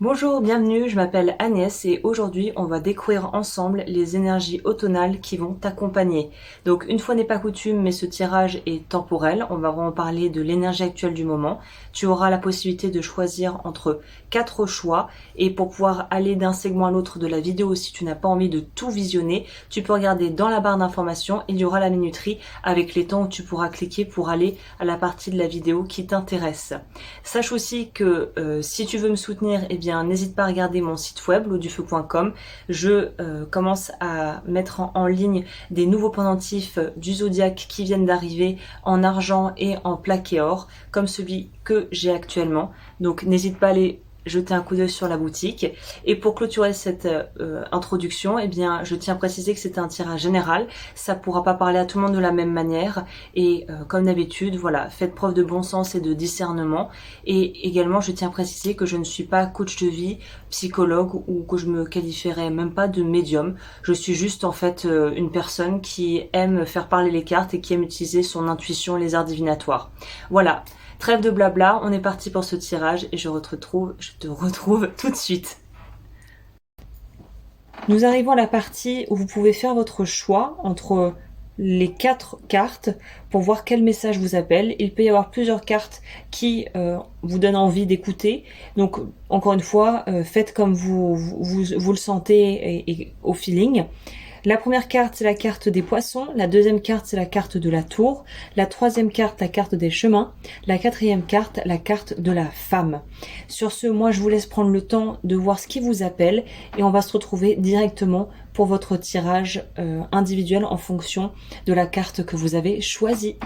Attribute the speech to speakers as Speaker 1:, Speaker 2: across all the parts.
Speaker 1: Bonjour, bienvenue, je m'appelle Agnès et aujourd'hui on va découvrir ensemble les énergies automnales qui vont t'accompagner. Donc une fois n'est pas coutume, mais ce tirage est temporel, on va vraiment parler de l'énergie actuelle du moment. Tu auras la possibilité de choisir entre 4 choix et pour pouvoir aller d'un segment à l'autre de la vidéo, si tu n'as pas envie de tout visionner, tu peux regarder dans la barre d'informations, il y aura la minuterie avec les temps où tu pourras cliquer pour aller à la partie de la vidéo qui t'intéresse. Sache aussi que si tu veux me soutenir, eh bien n'hésite pas à regarder mon site web lodufeu.com. Je commence à mettre en ligne des nouveaux pendentifs du zodiaque qui viennent d'arriver en argent et en plaqué or, comme celui que j'ai actuellement. Donc n'hésite pas à aller jeter un coup d'œil sur la boutique. Et pour clôturer cette introduction, eh bien, je tiens à préciser que c'est un tirage général. Ça pourra pas parler à tout le monde de la même manière. Et comme d'habitude, voilà, faites preuve de bon sens et de discernement. Et également, je tiens à préciser que je ne suis pas coach de vie, psychologue ou que je me qualifierais même pas de médium. Je suis juste en fait une personne qui aime faire parler les cartes et qui aime utiliser son intuition et les arts divinatoires. Voilà. Trêve de blabla, on est parti pour ce tirage et je te retrouve tout de suite. Nous arrivons à la partie où vous pouvez faire votre choix entre les 4 cartes pour voir quel message vous appelle. Il peut y avoir plusieurs cartes qui vous donnent envie d'écouter. Donc encore une fois, faites comme vous le sentez et au feeling. La première carte, c'est la carte des poissons. La deuxième carte, c'est la carte de la tour. La troisième carte, la carte des chemins. La quatrième carte, la carte de la femme. Sur ce, moi, je vous laisse prendre le temps de voir ce qui vous appelle et on va se retrouver directement pour votre tirage individuel en fonction de la carte que vous avez choisie.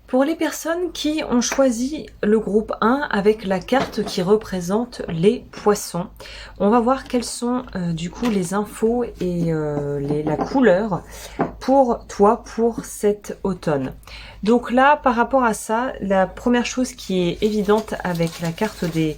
Speaker 1: Pour les personnes qui ont choisi le groupe 1 avec la carte qui représente les poissons, on va voir quelles sont du coup les infos et la couleur pour toi pour cet automne. Donc là, par rapport à ça, la première chose qui est évidente avec la carte des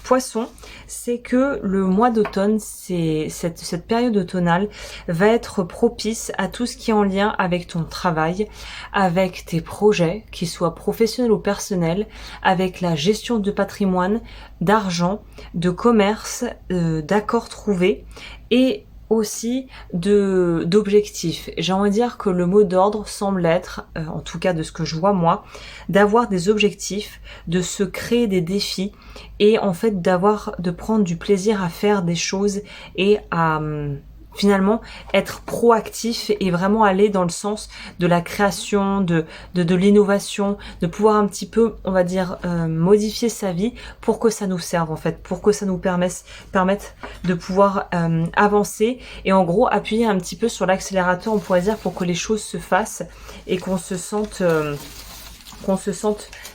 Speaker 1: poissons, c'est que le mois d'automne, cette période automnale va être propice à tout ce qui est en lien avec ton travail, avec tes projets, qu'ils soient professionnels ou personnels, avec la gestion de patrimoine, d'argent, de commerce, d'accords trouvés et aussi d'objectifs. J'ai envie de dire que le mot d'ordre semble être, en tout cas de ce que je vois moi, d'avoir des objectifs, de se créer des défis et en fait de prendre du plaisir à faire des choses et à finalement être proactif et vraiment aller dans le sens de la création, de l'innovation, de pouvoir un petit peu, on va dire, modifier sa vie pour que ça nous serve en fait, pour que ça nous permette de pouvoir avancer et en gros appuyer un petit peu sur l'accélérateur, on pourrait dire, pour que les choses se fassent et qu'on se sente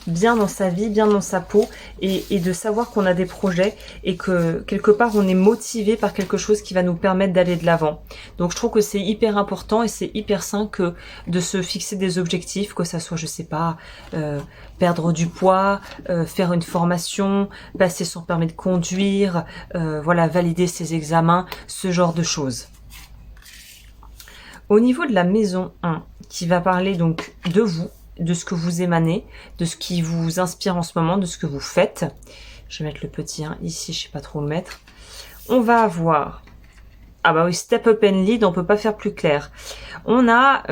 Speaker 1: bien dans sa vie, bien dans sa peau et de savoir qu'on a des projets et que quelque part on est motivé par quelque chose qui va nous permettre d'aller de l'avant. Donc je trouve que c'est hyper important et c'est hyper sain que de se fixer des objectifs, que ça soit, je sais pas, perdre du poids, faire une formation, passer son permis de conduire, voilà, valider ses examens, ce genre de choses. Au niveau de la maison 1, qui va parler donc de vous, de ce que vous émanez, de ce qui vous inspire en ce moment, de ce que vous faites. Je vais mettre le petit 1 ici, je sais pas trop le mettre. On va avoir, ah bah oui, Step Up and Lead, on peut pas faire plus clair. On a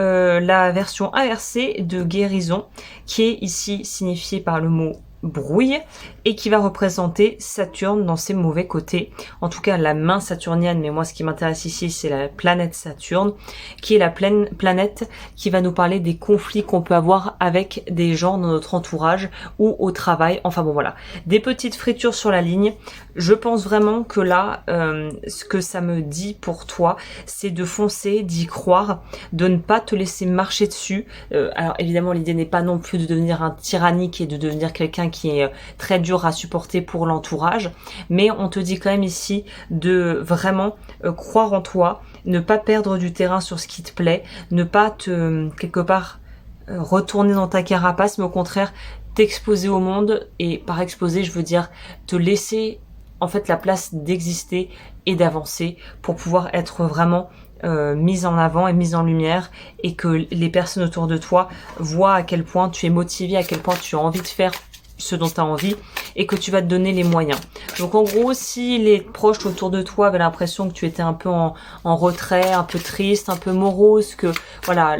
Speaker 1: la version inversée de guérison, qui est ici signifiée par le mot brouille et qui va représenter Saturne dans ses mauvais côtés, en tout cas la main saturnienne, mais moi ce qui m'intéresse ici c'est la planète Saturne, qui est la planète qui va nous parler des conflits qu'on peut avoir avec des gens dans notre entourage ou au travail, enfin bon voilà, des petites fritures sur la ligne. Je pense vraiment que là, ce que ça me dit pour toi, c'est de foncer, d'y croire, de ne pas te laisser marcher dessus. Alors évidemment l'idée n'est pas non plus de devenir un tyrannique et de devenir quelqu'un qui est très dur à supporter pour l'entourage, mais on te dit quand même ici de vraiment croire en toi, ne pas perdre du terrain sur ce qui te plaît, ne pas te quelque part retourner dans ta carapace, mais au contraire t'exposer au monde, et par exposer je veux dire te laisser en fait la place d'exister et d'avancer pour pouvoir être vraiment mise en avant et mise en lumière, et que les personnes autour de toi voient à quel point tu es motivé, à quel point tu as envie de faire ce dont tu as envie et que tu vas te donner les moyens. Donc en gros, si les proches autour de toi avaient l'impression que tu étais un peu en retrait, un peu triste, un peu morose, que voilà,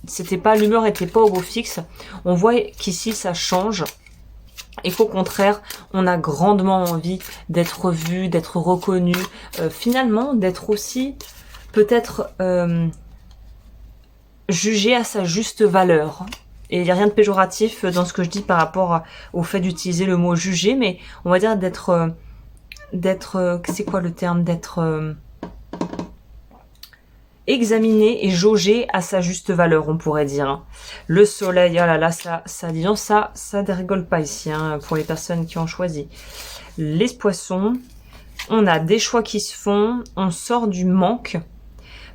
Speaker 1: c'était pas, l'humeur était pas au beau fixe, on voit qu'ici ça change et qu'au contraire, on a grandement envie d'être vu, d'être reconnu, finalement d'être aussi peut-être jugé à sa juste valeur. Et il n'y a rien de péjoratif dans ce que je dis par rapport au fait d'utiliser le mot juger, mais on va dire d'être, c'est quoi le terme, d'être examiné et jaugé à sa juste valeur, on pourrait dire. Le soleil, oh là là, ça ne rigole pas ici, hein, pour les personnes qui ont choisi. Les poissons, on a des choix qui se font, on sort du manque.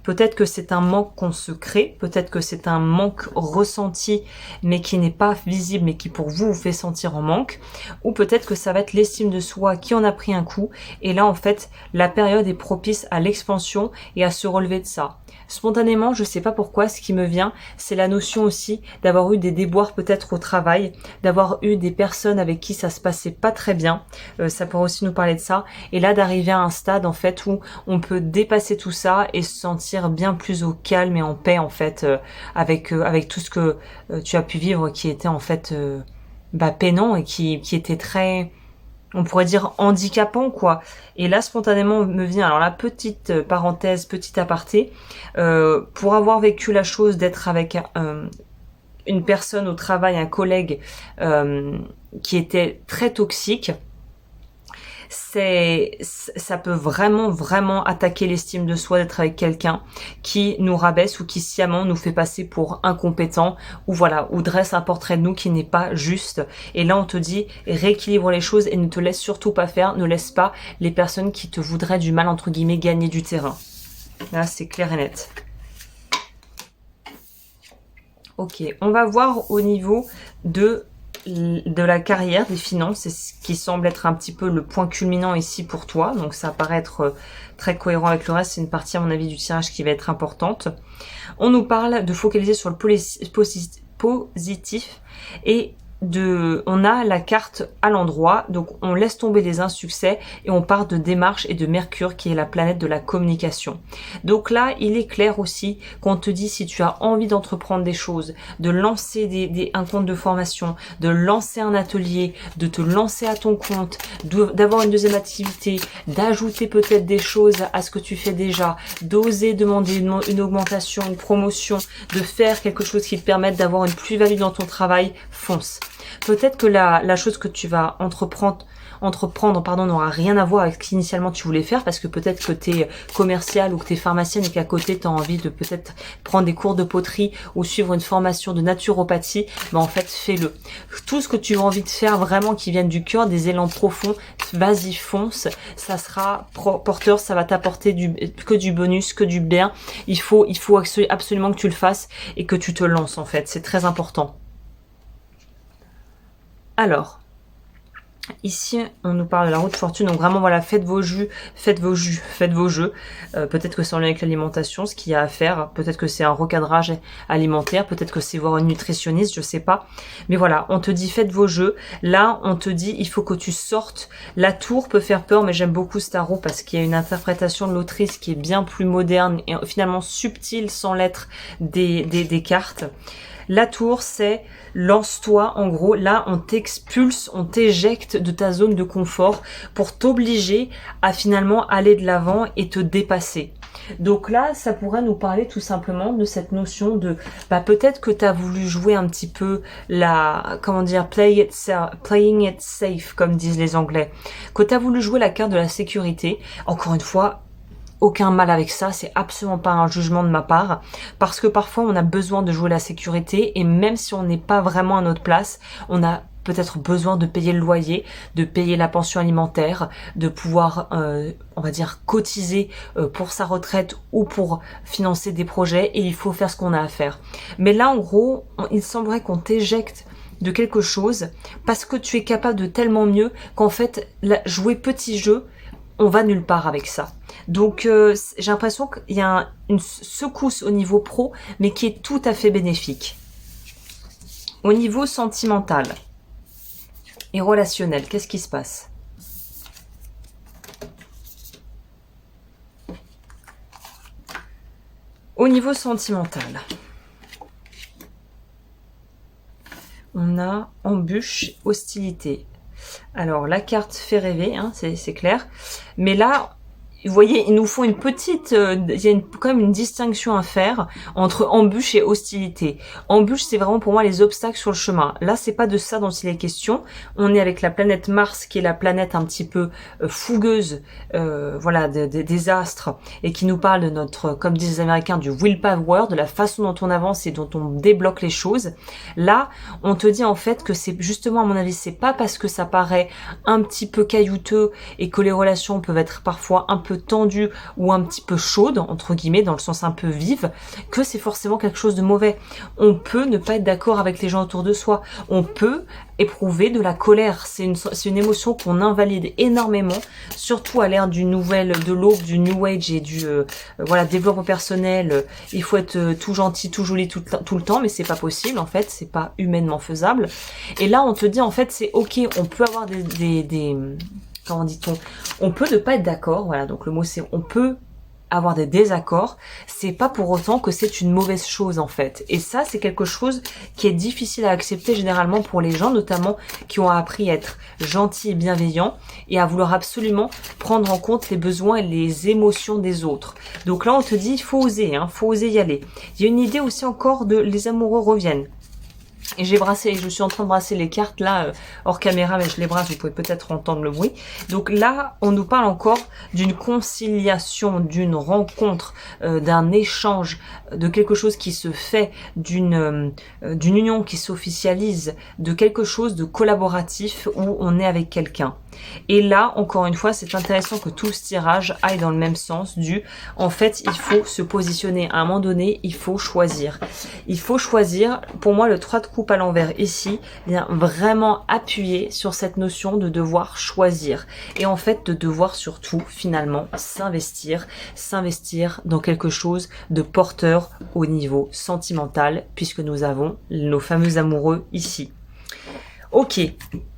Speaker 1: Peut-être que c'est un manque qu'on se crée, peut-être que c'est un manque ressenti, mais qui n'est pas visible, mais qui pour vous fait sentir en manque. Ou peut-être que ça va être l'estime de soi qui en a pris un coup. Et là, en fait, la période est propice à l'expansion et à se relever de ça. Spontanément, je sais pas pourquoi, ce qui me vient, c'est la notion aussi d'avoir eu des déboires peut-être au travail, d'avoir eu des personnes avec qui ça se passait pas très bien. Ça pourrait aussi nous parler de ça. Et là, d'arriver à un stade, en fait, où on peut dépasser tout ça et se sentir bien plus au calme et en paix, en fait, avec tout ce que tu as pu vivre qui était, en fait, peinant et qui était très, on pourrait dire handicapant, quoi. Et là, spontanément, me vient, alors la petite parenthèse, petit aparté, pour avoir vécu la chose d'être avec une personne au travail, un collègue qui était très toxique, ça peut vraiment attaquer l'estime de soi d'être avec quelqu'un qui nous rabaisse ou qui sciemment nous fait passer pour incompétent ou voilà, ou dresse un portrait de nous qui n'est pas juste. Et là on te dit rééquilibre les choses et ne te laisse surtout pas faire, ne laisse pas les personnes qui te voudraient du mal entre guillemets gagner du terrain. Là c'est clair et net. Ok, on va voir au niveau de la carrière, des finances, c'est ce qui semble être un petit peu le point culminant ici pour toi, donc ça paraît être très cohérent avec le reste, c'est une partie à mon avis du tirage qui va être importante. On nous parle de focaliser sur le positif et on a la carte à l'endroit, donc on laisse tomber les insuccès et on part de démarche et de Mercure qui est la planète de la communication. Donc là, il est clair aussi qu'on te dit si tu as envie d'entreprendre des choses, de lancer un compte de formation, de lancer un atelier, de te lancer à ton compte, d'avoir une deuxième activité, d'ajouter peut-être des choses à ce que tu fais déjà, d'oser demander une augmentation, une promotion, de faire quelque chose qui te permette d'avoir une plus-value dans ton travail, fonce. Peut-être que la chose que tu vas entreprendre n'aura rien à voir avec ce qu'initialement tu voulais faire, parce que peut-être que tu es commercial ou que tu es pharmacienne et qu'à côté tu as envie de peut-être prendre des cours de poterie ou suivre une formation de naturopathie, en fait fais-le. Tout ce que tu as envie de faire vraiment qui vienne du cœur, des élans profonds, vas-y fonce, ça sera porteur, ça va t'apporter que du bonus, que du bien. Il faut absolument que tu le fasses et que tu te lances en fait, c'est très important. Alors, ici, on nous parle de la roue de fortune. Donc vraiment, voilà, faites vos jeux. Peut-être que c'est en lien avec l'alimentation, ce qu'il y a à faire. Peut-être que c'est un recadrage alimentaire. Peut-être que c'est voir une nutritionniste, je sais pas. Mais voilà, on te dit faites vos jeux. Là, on te dit il faut que tu sortes. La tour peut faire peur, mais j'aime beaucoup ce tarot parce qu'il y a une interprétation de l'autrice qui est bien plus moderne et finalement subtile sans l'être des cartes. La tour, c'est lance-toi, en gros, là on t'expulse, on t'éjecte de ta zone de confort pour t'obliger à finalement aller de l'avant et te dépasser. Donc là, ça pourrait nous parler tout simplement de cette notion de, peut-être que tu as voulu jouer un petit peu playing it safe, comme disent les Anglais. Que tu as voulu jouer la carte de la sécurité. Encore une fois, aucun mal avec ça, c'est absolument pas un jugement de ma part, parce que parfois on a besoin de jouer la sécurité et même si on n'est pas vraiment à notre place, on a peut-être besoin de payer le loyer, de payer la pension alimentaire, de pouvoir, on va dire, cotiser pour sa retraite ou pour financer des projets et il faut faire ce qu'on a à faire. Mais là, en gros, il semblerait qu'on t'éjecte de quelque chose parce que tu es capable de tellement mieux qu'en fait, jouer petit jeu, on va nulle part avec ça. Donc j'ai l'impression qu'il y a une secousse au niveau pro, mais qui est tout à fait bénéfique. Au niveau sentimental, Et relationnel, qu'est-ce qui se passe? Au niveau sentimental, on a embûche, hostilité. Alors, la carte fait rêver, hein, c'est clair. Mais là, vous voyez, il nous faut une petite... il y a quand même une distinction à faire entre embûche et hostilité. Embûche, c'est vraiment pour moi les obstacles sur le chemin. Là, c'est pas de ça dont il est question. On est avec la planète Mars, qui est la planète un petit peu fougueuse, voilà, des astres, et qui nous parle de notre, comme disent les Américains, du willpower, de la façon dont on avance et dont on débloque les choses. Là, on te dit en fait que c'est justement, à mon avis, c'est pas parce que ça paraît un petit peu caillouteux et que les relations peuvent être parfois un peu tendue ou un petit peu chaude, entre guillemets, dans le sens un peu vive, que c'est forcément quelque chose de mauvais. On peut ne pas être d'accord avec les gens autour de soi. On peut éprouver de la colère. C'est une émotion qu'on invalide énormément, surtout à l'ère de l'aube, du New Age et du voilà, développement personnel. Il faut être tout gentil, tout joli tout le temps, mais c'est pas possible en fait, c'est pas humainement faisable. Et là, on te dit en fait, c'est ok, on peut avoir des comment dit-on, on peut ne pas être d'accord, voilà, donc le mot c'est on peut avoir des désaccords, c'est pas pour autant que c'est une mauvaise chose en fait. Et ça, c'est quelque chose qui est difficile à accepter généralement pour les gens, notamment qui ont appris à être gentils et bienveillants et à vouloir absolument prendre en compte les besoins et les émotions des autres. Donc là, on te dit, il faut oser, hein, faut oser y aller. Il y a une idée aussi encore de les amoureux reviennent. Et je suis en train de brasser les cartes là, hors caméra, mais je les brasse, vous pouvez peut-être entendre le bruit. Donc là, on nous parle encore d'une conciliation, d'une rencontre, d'un échange, de quelque chose qui se fait, d'une union qui s'officialise, de quelque chose de collaboratif où on est avec quelqu'un. Et là, encore une fois, c'est intéressant que tout ce tirage aille dans le même sens en fait, il faut se positionner. À un moment donné, il faut choisir. Il faut choisir. Pour moi, le 3 de coupe à l'envers ici vient vraiment appuyer sur cette notion de devoir choisir. Et en fait, de devoir surtout, finalement, s'investir dans quelque chose de porteur au niveau sentimental, puisque nous avons nos fameux amoureux ici. Ok,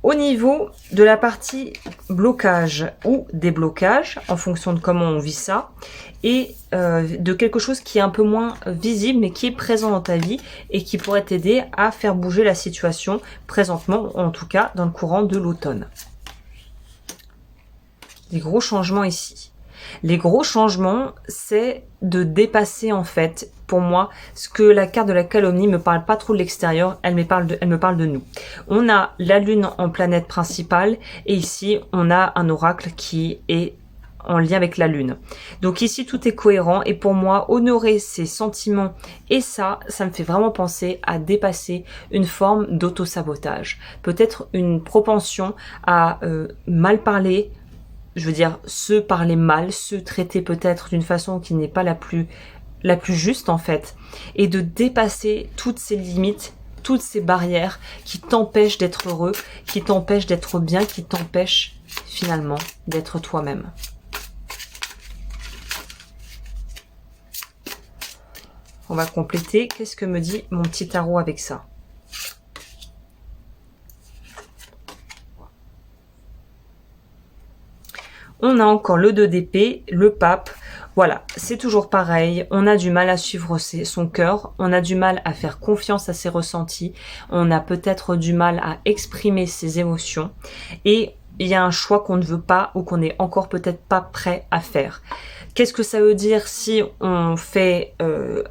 Speaker 1: au niveau de la partie blocage ou déblocage, en fonction de comment on vit ça, et de quelque chose qui est un peu moins visible, mais qui est présent dans ta vie et qui pourrait t'aider à faire bouger la situation présentement, en tout cas dans le courant de l'automne. Des gros changements ici. Les gros changements, c'est de dépasser en fait, pour moi, ce que la carte de la calomnie me parle pas trop de l'extérieur, elle me parle de nous. On a la lune en planète principale et ici on a un oracle qui est en lien avec la lune. Donc ici tout est cohérent et pour moi honorer ses sentiments et ça me fait vraiment penser à dépasser une forme d'auto-sabotage. Peut-être une propension à mal parler, je veux dire, se parler mal, se traiter peut-être d'une façon qui n'est pas la plus juste en fait, et de dépasser toutes ces limites, toutes ces barrières qui t'empêchent d'être heureux, qui t'empêchent d'être bien, qui t'empêchent finalement d'être toi-même. On va compléter. Qu'est-ce que me dit mon petit tarot avec ça ? On a encore le 2 d'épée, le pape. Voilà, c'est toujours pareil. On a du mal à suivre son cœur. On a du mal à faire confiance à ses ressentis. On a peut-être du mal à exprimer ses émotions. Et il y a un choix qu'on ne veut pas ou qu'on n'est encore peut-être pas prêt à faire. Qu'est-ce que ça veut dire si on fait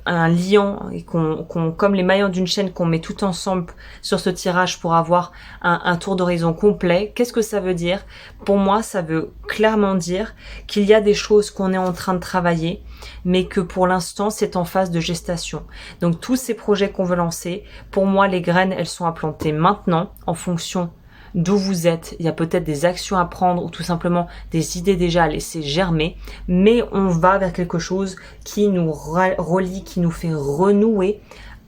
Speaker 1: un liant et comme les maillons d'une chaîne qu'on met tout ensemble sur ce tirage pour avoir un tour d'horizon complet? Qu'est-ce que ça veut dire? Pour moi, ça veut clairement dire qu'il y a des choses qu'on est en train de travailler, mais que pour l'instant, c'est en phase de gestation. Donc tous ces projets qu'on veut lancer, pour moi, les graines, elles sont à planter maintenant en fonction d'où vous êtes. Il y a peut-être des actions à prendre ou tout simplement des idées déjà à laisser germer, mais on va vers quelque chose qui nous relie, qui nous fait renouer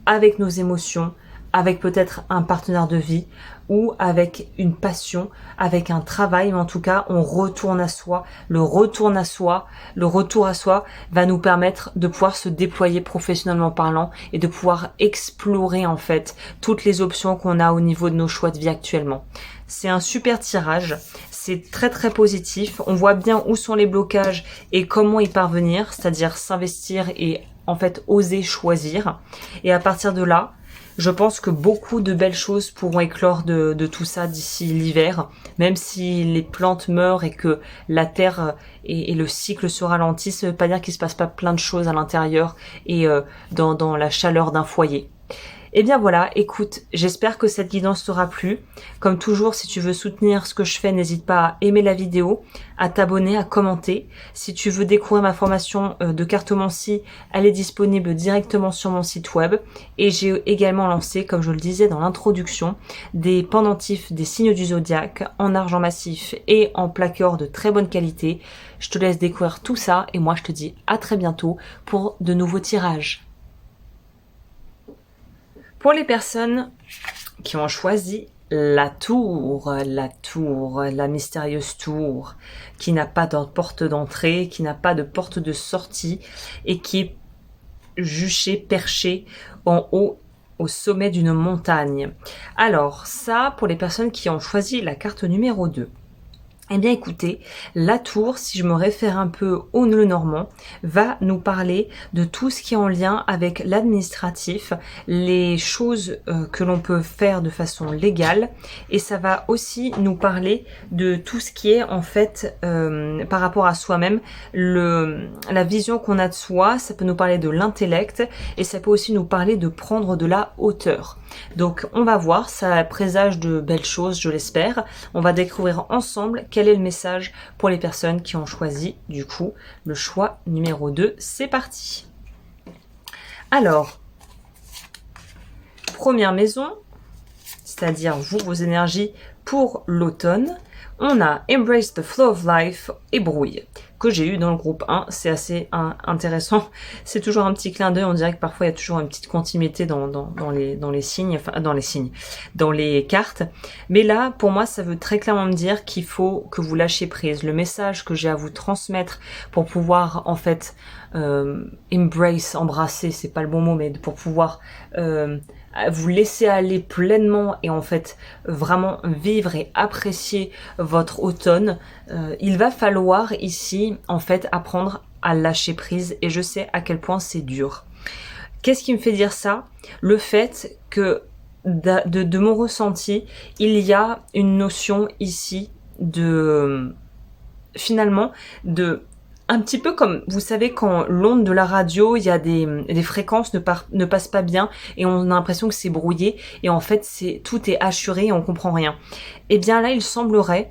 Speaker 1: avec nos émotions, avec peut-être un partenaire de vie ou avec une passion, avec un travail, mais en tout cas, on retourne à soi. Le retour à soi va nous permettre de pouvoir se déployer professionnellement parlant et de pouvoir explorer en fait toutes les options qu'on a au niveau de nos choix de vie actuellement. C'est un super tirage, c'est très très positif, on voit bien où sont les blocages et comment y parvenir, c'est-à-dire s'investir et en fait oser choisir. Et à partir de là, je pense que beaucoup de belles choses pourront éclore de tout ça d'ici l'hiver, même si les plantes meurent et que la terre et le cycle se ralentissent, ça ne veut pas dire qu'il se passe pas plein de choses à l'intérieur et dans la chaleur d'un foyer. Et bien voilà, écoute, j'espère que cette guidance t'aura plu. Comme toujours, si tu veux soutenir ce que je fais, n'hésite pas à aimer la vidéo, à t'abonner, à commenter. Si tu veux découvrir ma formation de cartomancie, elle est disponible directement sur mon site web. Et j'ai également lancé, comme je le disais dans l'introduction, des pendentifs des signes du zodiaque en argent massif et en plaqueur de très bonne qualité. Je te laisse découvrir tout ça et moi je te dis à très bientôt pour de nouveaux tirages. Pour les personnes qui ont choisi la tour, la mystérieuse tour, qui n'a pas de porte d'entrée, qui n'a pas de porte de sortie et qui est juchée, perchée en haut au sommet d'une montagne. Alors ça, pour les personnes qui ont choisi la carte numéro 2. Eh bien écoutez, la tour, si je me réfère un peu au nœud normand, va nous parler de tout ce qui est en lien avec l'administratif, les choses que l'on peut faire de façon légale, et ça va aussi nous parler de tout ce qui est en fait par rapport à soi-même, la vision qu'on a de soi. Ça peut nous parler de l'intellect et ça peut aussi nous parler de prendre de la hauteur. Donc on va voir, ça présage de belles choses, je l'espère. On va découvrir ensemble quel est le message pour les personnes qui ont choisi du coup le choix numéro 2. C'est parti. Alors, première maison, c'est-à-dire vous, vos énergies pour l'automne. On a Embrace the Flow of Life et Brouille, que j'ai eu dans le groupe 1. C'est assez intéressant. C'est toujours un petit clin d'œil. On dirait que parfois il y a toujours une petite continuité dans les signes, enfin dans les cartes. Mais là, pour moi, ça veut très clairement me dire qu'il faut que vous lâchiez prise. Le message que j'ai à vous transmettre pour pouvoir en fait embrasser, c'est pas le bon mot, mais pour pouvoir vous laisser aller pleinement et en fait vraiment vivre et apprécier votre automne, il va falloir ici en fait apprendre à lâcher prise et je sais à quel point c'est dur. Qu'est-ce qui me fait dire ça? Le fait que de mon ressenti, il y a une notion ici de finalement de un petit peu comme, vous savez, quand l'onde de la radio, il y a des fréquences ne passent pas bien et on a l'impression que c'est brouillé et en fait tout est assuré et on comprend rien. Et bien là, il semblerait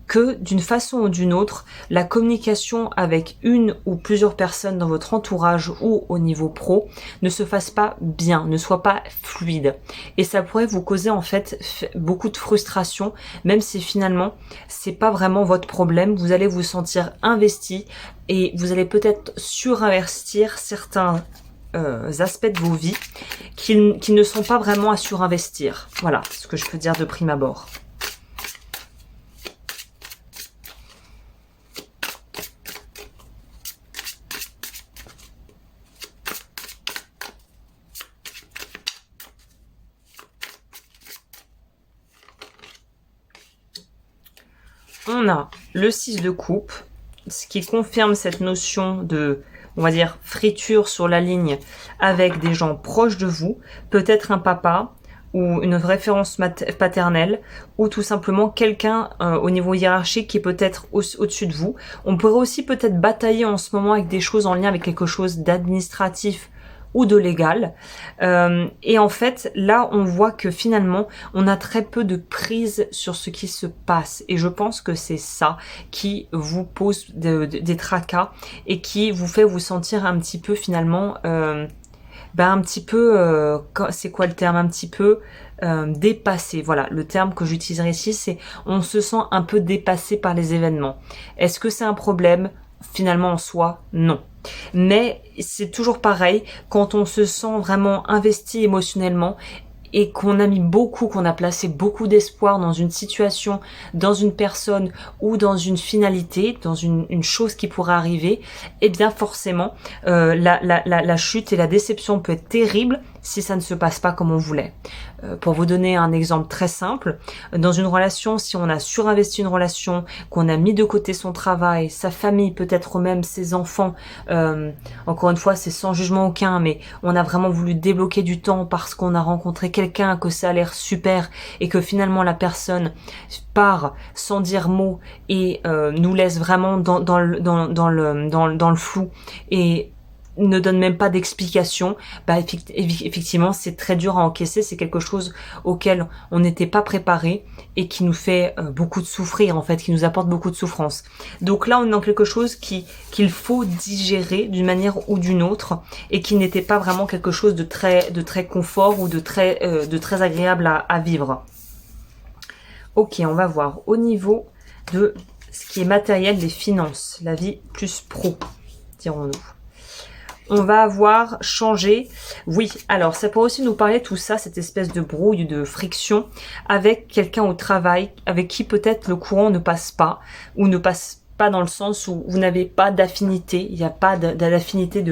Speaker 1: que d'une façon ou d'une autre, la communication avec une ou plusieurs personnes dans votre entourage ou au niveau pro ne se fasse pas bien, ne soit pas fluide. Et ça pourrait vous causer en fait beaucoup de frustration, même si finalement c'est pas vraiment votre problème. Vous allez vous sentir investi et vous allez peut-être surinvestir certains aspects de vos vies qui ne sont pas vraiment à surinvestir. Voilà ce que je peux dire de prime abord. On a le 6 de coupe, ce qui confirme cette notion de, on va dire, friture sur la ligne avec des gens proches de vous, peut-être un papa ou une référence paternelle ou tout simplement quelqu'un au niveau hiérarchique qui est peut-être au-dessus de vous. On pourrait aussi peut-être batailler en ce moment avec des choses en lien avec quelque chose d'administratif ou de légal. Et en fait, là, on voit que finalement, on a très peu de prise sur ce qui se passe. Et je pense que c'est ça qui vous pose des tracas et qui vous fait vous sentir un petit peu finalement... un petit peu... c'est quoi le terme? Un petit peu... dépassé. Voilà, le terme que j'utiliserai ici, c'est on se sent un peu dépassé par les événements. Est-ce que c'est un problème? Finalement, en soi, non. Mais c'est toujours pareil, quand on se sent vraiment investi émotionnellement, et qu'on a mis beaucoup, qu'on a placé beaucoup d'espoir dans une situation, dans une personne ou dans une finalité, dans une chose qui pourrait arriver, eh bien forcément la chute et la déception peut être terrible si ça ne se passe pas comme on voulait. Pour vous donner un exemple très simple, dans une relation, si on a surinvesti une relation, qu'on a mis de côté son travail, sa famille, peut-être même ses enfants, encore une fois c'est sans jugement aucun, mais on a vraiment voulu débloquer du temps parce qu'on a rencontré quelqu'un, que ça a l'air super et que finalement la personne part sans dire mot et nous laisse vraiment dans le flou et ne donne même pas d'explication, effectivement c'est très dur à encaisser, c'est quelque chose auquel on n'était pas préparé et qui nous fait beaucoup de souffrir en fait, qui nous apporte beaucoup de souffrance. Donc là on est dans quelque chose qu'il faut digérer d'une manière ou d'une autre et qui n'était pas vraiment quelque chose de très confort ou de très agréable à vivre. Ok, on va voir au niveau de ce qui est matériel des finances, la vie plus pro, dirons-nous. On va avoir changé, oui, alors ça pourrait aussi nous parler tout ça, cette espèce de brouille, de friction avec quelqu'un au travail, avec qui peut-être le courant ne passe pas, ou ne passe pas dans le sens où vous n'avez pas d'affinité, il n'y a pas d'affinité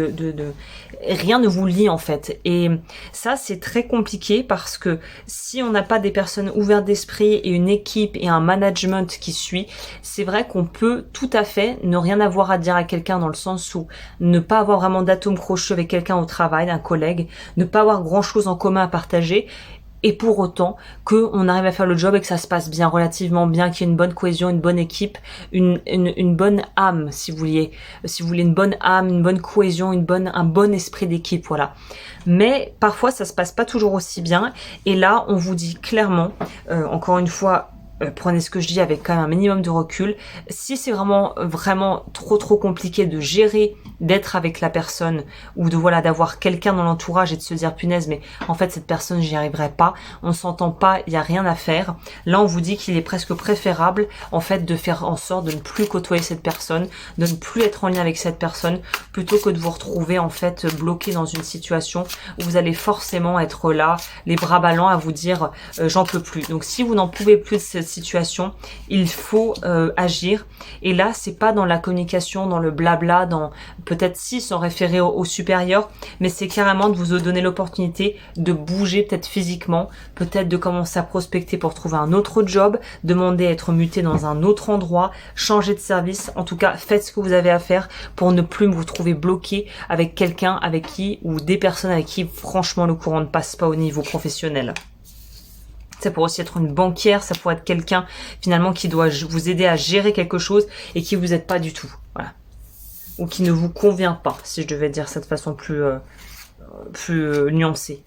Speaker 1: rien ne vous lie en fait. Et ça c'est très compliqué parce que si on n'a pas des personnes ouvertes d'esprit et une équipe et un management qui suit, c'est vrai qu'on peut tout à fait ne rien avoir à dire à quelqu'un dans le sens où ne pas avoir vraiment d'atome crochu avec quelqu'un au travail, un collègue, ne pas avoir grand chose en commun à partager. Et pour autant qu'on arrive à faire le job et que ça se passe bien, relativement bien, qu'il y ait une bonne cohésion, une bonne équipe, une bonne âme, si vous voulez une bonne âme, une bonne cohésion, un bon esprit d'équipe, voilà. Mais parfois ça se passe pas toujours aussi bien. Et là on vous dit clairement, encore une fois, prenez ce que je dis avec quand même un minimum de recul. Si c'est vraiment trop compliqué de gérer, d'être avec la personne ou d'avoir quelqu'un dans l'entourage et de se dire punaise mais en fait cette personne j'y arriverai pas, on s'entend pas, il y a rien à faire. Là on vous dit qu'il est presque préférable en fait de faire en sorte de ne plus côtoyer cette personne, de ne plus être en lien avec cette personne plutôt que de vous retrouver en fait bloqué dans une situation où vous allez forcément être là, les bras ballants à vous dire j'en peux plus. Donc si vous n'en pouvez plus de cette situation, il faut agir. Et là c'est pas dans la communication, dans le blabla, dans peut-être si s'en référer au supérieur, mais c'est carrément de vous donner l'opportunité de bouger peut-être physiquement, peut-être de commencer à prospecter pour trouver un autre job, demander à être muté dans un autre endroit, changer de service. En tout cas faites ce que vous avez à faire pour ne plus vous trouver bloqué avec quelqu'un avec qui ou des personnes avec qui franchement le courant ne passe pas au niveau professionnel. Ça pourrait aussi être une banquière, ça pourrait être quelqu'un finalement qui doit vous aider à gérer quelque chose et qui vous aide pas du tout, voilà, ou qui ne vous convient pas, si je devais dire ça de façon plus nuancée.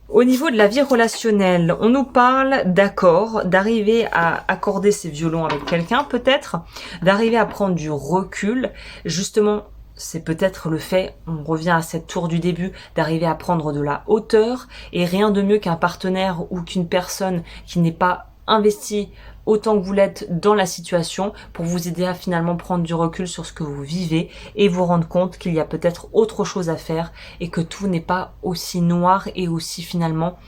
Speaker 1: Au niveau de la vie relationnelle, on nous parle d'accord, d'arriver à accorder ses violons avec quelqu'un peut-être, d'arriver à prendre du recul, justement. C'est peut-être le fait, on revient à cette tour du début, d'arriver à prendre de la hauteur et rien de mieux qu'un partenaire ou qu'une personne qui n'est pas investie autant que vous l'êtes dans la situation pour vous aider à finalement prendre du recul sur ce que vous vivez et vous rendre compte qu'il y a peut-être autre chose à faire et que tout n'est pas aussi noir et aussi finalement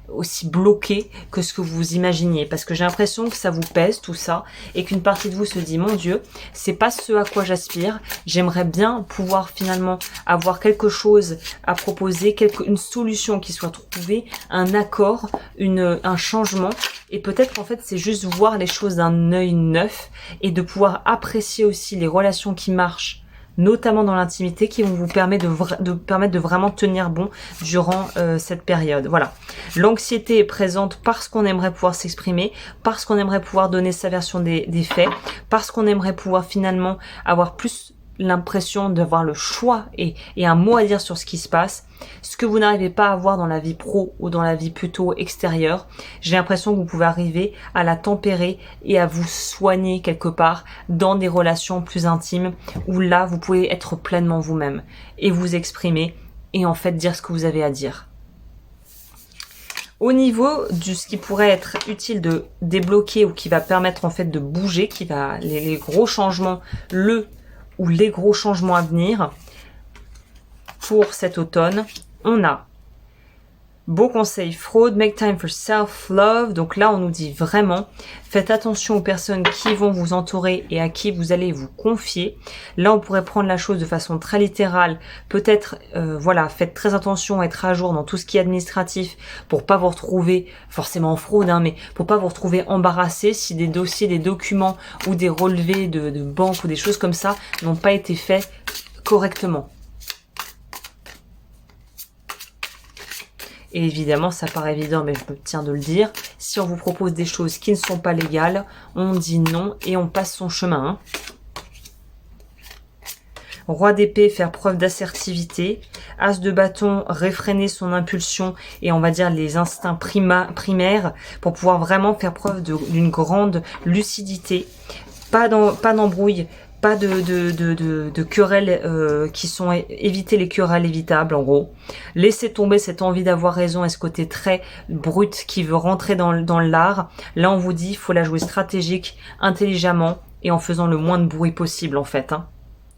Speaker 1: aussi bloqué que ce que vous imaginiez, parce que j'ai l'impression que ça vous pèse tout ça et qu'une partie de vous se dit mon Dieu, c'est pas ce à quoi j'aspire, j'aimerais bien pouvoir finalement avoir quelque chose à proposer, une solution qui soit trouvée, un accord, un changement, et peut-être en fait c'est juste voir les choses d'un œil neuf et de pouvoir apprécier aussi les relations qui marchent, notamment dans l'intimité, qui vont vous permettre de vraiment tenir bon durant cette période. Voilà. L'anxiété est présente parce qu'on aimerait pouvoir s'exprimer, parce qu'on aimerait pouvoir donner sa version des faits, parce qu'on aimerait pouvoir finalement avoir plus l'impression d'avoir le choix et un mot à dire sur ce qui se passe, ce que vous n'arrivez pas à avoir dans la vie pro ou dans la vie plutôt extérieure. J'ai l'impression que vous pouvez arriver à la tempérer et à vous soigner quelque part dans des relations plus intimes où là vous pouvez être pleinement vous-même et vous exprimer et en fait dire ce que vous avez à dire. Au niveau de ce qui pourrait être utile de débloquer ou qui va permettre en fait de bouger, les gros changements, les gros changements à venir pour cet automne, on a Beau conseil, fraude, make time for self-love. Donc là, on nous dit vraiment, faites attention aux personnes qui vont vous entourer et à qui vous allez vous confier. Là, on pourrait prendre la chose de façon très littérale. Peut-être, voilà, faites très attention à être à jour dans tout ce qui est administratif pour pas vous retrouver forcément en fraude, hein, mais pour pas vous retrouver embarrassé si des dossiers, des documents ou des relevés de banque ou des choses comme ça n'ont pas été faits correctement. Et évidemment, ça paraît évident, mais je me tiens de le dire, si on vous propose des choses qui ne sont pas légales, on dit non et on passe son chemin. Hein. Roi d'épée, faire preuve d'assertivité. As de bâton, réfréner son impulsion et on va dire les instincts primaires pour pouvoir vraiment faire preuve d'une grande lucidité. Pas d'embrouille. Pas de querelles qui sont... Éviter les querelles évitables, en gros. Laissez tomber cette envie d'avoir raison et ce côté très brut qui veut rentrer dans l'art. Là, on vous dit, il faut la jouer stratégique, intelligemment et en faisant le moins de bruit possible, en fait. Hein.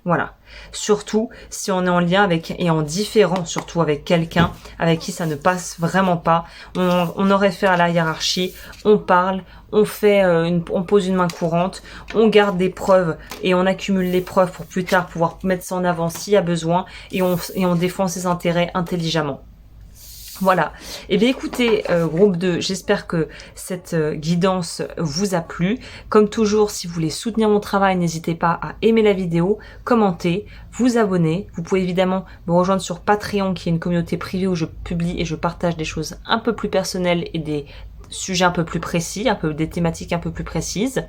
Speaker 1: Voilà. Surtout si on est en lien avec et en différent surtout avec quelqu'un avec qui ça ne passe vraiment pas. On aurait fait à la hiérarchie, on parle, on fait, on pose une main courante, on garde des preuves et on accumule les preuves pour plus tard pouvoir mettre ça en avant s'il y a besoin et on défend ses intérêts intelligemment. Voilà. Eh bien écoutez, groupe 2, j'espère que cette guidance vous a plu. Comme toujours, si vous voulez soutenir mon travail, n'hésitez pas à aimer la vidéo, commenter, vous abonner. Vous pouvez évidemment me rejoindre sur Patreon, qui est une communauté privée où je publie et je partage des choses un peu plus personnelles et des sujets un peu plus précis, des thématiques un peu plus précises.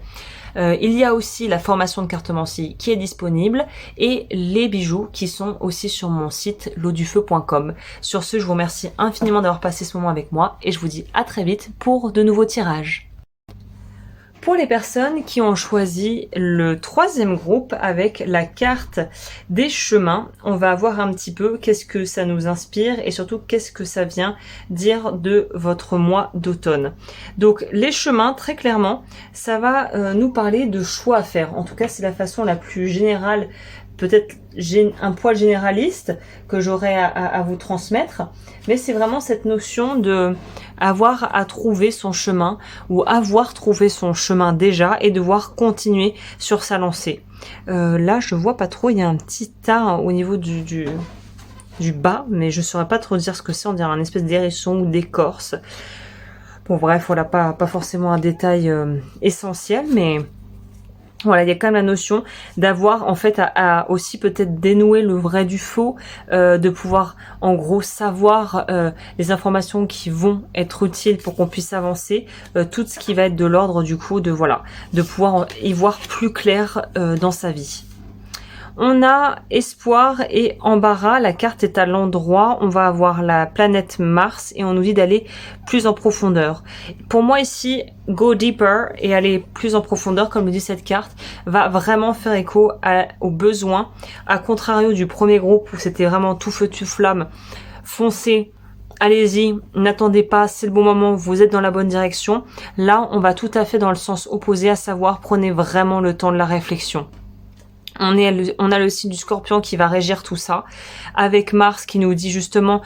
Speaker 1: Il y a aussi la formation de cartomancie qui est disponible et les bijoux qui sont aussi sur mon site lodufeu.com. Sur ce, je vous remercie infiniment d'avoir passé ce moment avec moi et je vous dis à très vite pour de nouveaux tirages. Pour les personnes qui ont choisi le 3e groupe avec la carte des chemins, on va voir un petit peu qu'est-ce que ça nous inspire et surtout qu'est-ce que ça vient dire de votre mois d'automne. Donc les chemins, très clairement, ça va nous parler de choix à faire. En tout cas, c'est la façon la plus générale, peut-être un poil généraliste que j'aurais à vous transmettre, mais c'est vraiment cette notion de avoir à trouver son chemin ou avoir trouvé son chemin déjà et devoir continuer sur sa lancée. Là, je vois pas trop, il y a un petit tas au niveau du bas, mais je saurais pas trop dire ce que c'est, on dirait un espèce d'hérisson ou d'écorce. Bon bref, voilà, pas forcément un détail essentiel, mais... Voilà, il y a quand même la notion d'avoir en fait à aussi peut-être dénouer le vrai du faux, de pouvoir en gros savoir les informations qui vont être utiles pour qu'on puisse avancer, tout ce qui va être de l'ordre du coup de pouvoir y voir plus clair dans sa vie. On a espoir et embarras, la carte est à l'endroit, on va avoir la planète Mars et on nous dit d'aller plus en profondeur. Pour moi ici, go deeper et aller plus en profondeur, comme le dit cette carte, va vraiment faire écho aux besoins, à contrario du premier groupe où c'était vraiment tout feu, tout flamme, foncez, allez-y, n'attendez pas, c'est le bon moment, vous êtes dans la bonne direction. Là, on va tout à fait dans le sens opposé, à savoir prenez vraiment le temps de la réflexion. On a le signe du Scorpion qui va régir tout ça, avec Mars qui nous dit justement,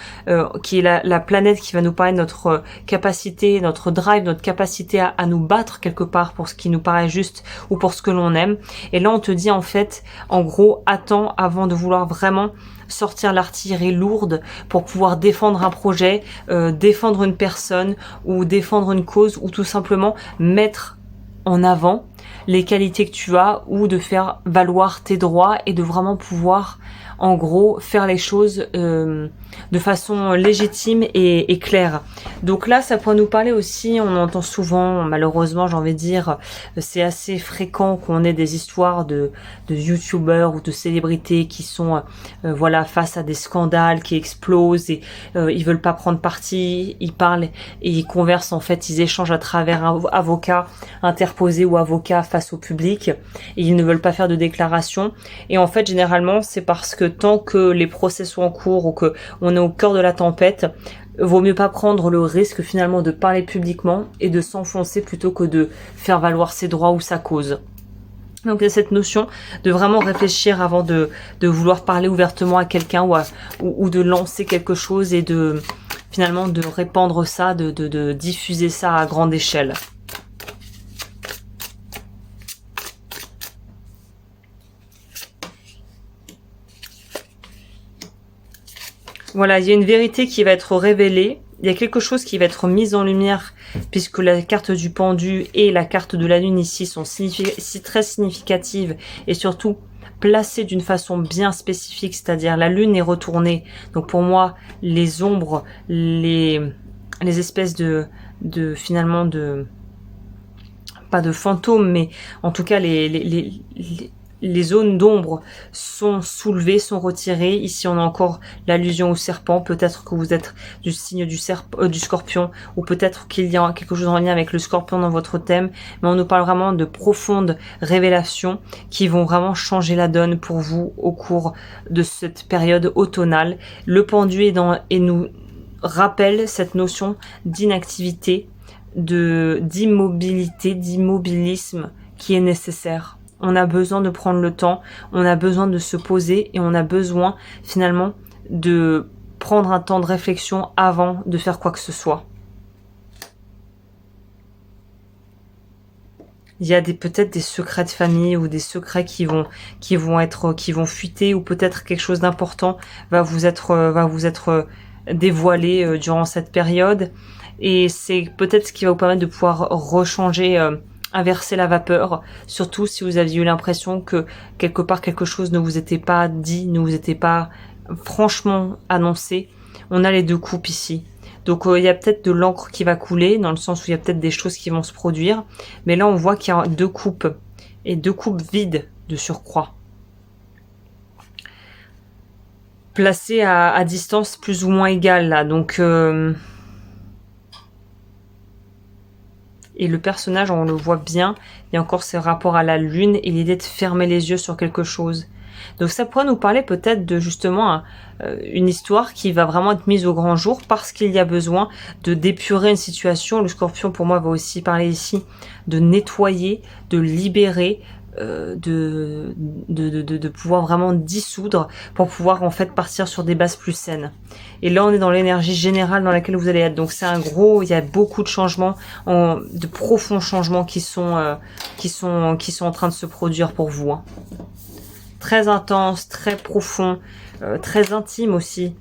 Speaker 1: qui est la planète qui va nous parler de notre capacité, notre drive, notre capacité à nous battre quelque part pour ce qui nous paraît juste ou pour ce que l'on aime. Et là on te dit en fait, en gros, attends avant de vouloir vraiment sortir l'artillerie lourde pour pouvoir défendre un projet, défendre une personne ou défendre une cause ou tout simplement mettre en avant les qualités que tu as ou de faire valoir tes droits et de vraiment pouvoir en gros faire les choses de façon légitime et claire. Donc là ça pourrait nous parler aussi, on entend souvent, malheureusement j'ai envie de dire, c'est assez fréquent qu'on ait des histoires de youtubeurs ou de célébrités qui sont voilà face à des scandales qui explosent et ils veulent pas prendre parti, ils parlent et ils conversent en fait, ils échangent à travers un avocat interposé ou avocat face au public et ils ne veulent pas faire de déclaration et en fait généralement c'est parce que tant que les procès sont en cours ou que on est au cœur de la tempête, vaut mieux pas prendre le risque finalement de parler publiquement et de s'enfoncer plutôt que de faire valoir ses droits ou sa cause. Donc il y a cette notion de vraiment réfléchir avant de vouloir parler ouvertement à quelqu'un ou de lancer quelque chose et de finalement de répandre ça, de diffuser ça à grande échelle. Voilà, il y a une vérité qui va être révélée, il y a quelque chose qui va être mis en lumière, puisque la carte du pendu et la carte de la lune ici sont très significatives, et surtout placées d'une façon bien spécifique, c'est-à-dire la lune est retournée. Donc pour moi, les ombres, les espèces finalement pas de fantômes, mais en tout cas les zones d'ombre sont soulevées, sont retirées. Ici, on a encore l'allusion au serpent. Peut-être que vous êtes du signe du scorpion, ou peut-être qu'il y a quelque chose en lien avec le scorpion dans votre thème. Mais on nous parle vraiment de profondes révélations qui vont vraiment changer la donne pour vous au cours de cette période automnale. Le pendu et nous rappelle cette notion d'inactivité, d'immobilité, d'immobilisme qui est nécessaire. On a besoin de prendre le temps, on a besoin de se poser et on a besoin finalement de prendre un temps de réflexion avant de faire quoi que ce soit. Il y a peut-être des secrets de famille ou des secrets qui vont fuiter, ou peut-être quelque chose d'important va vous être dévoilé durant cette période, et c'est peut-être ce qui va vous permettre de pouvoir rechanger, inverser la vapeur, surtout si vous aviez eu l'impression que quelque part quelque chose ne vous était pas dit, ne vous était pas franchement annoncé. On a les deux coupes ici. Donc il y a peut-être de l'encre qui va couler, dans le sens où il y a peut-être des choses qui vont se produire. Mais là on voit qu'il y a deux coupes, et deux coupes vides de surcroît. Placées à distance plus ou moins égale là. Donc et le personnage, on le voit bien, il y a encore ce rapport à la lune et l'idée de fermer les yeux sur quelque chose. Donc ça pourrait nous parler peut-être de justement une histoire qui va vraiment être mise au grand jour, parce qu'il y a besoin de d'épurer une situation. Le scorpion pour moi va aussi parler ici de nettoyer, de libérer, de pouvoir vraiment dissoudre pour pouvoir en fait partir sur des bases plus saines. Et là on est dans l'énergie générale dans laquelle vous allez être. Donc c'est il y a beaucoup de changements, de profonds changements qui sont en train de se produire pour vous. Hein. Très intense, très profond, très intime aussi.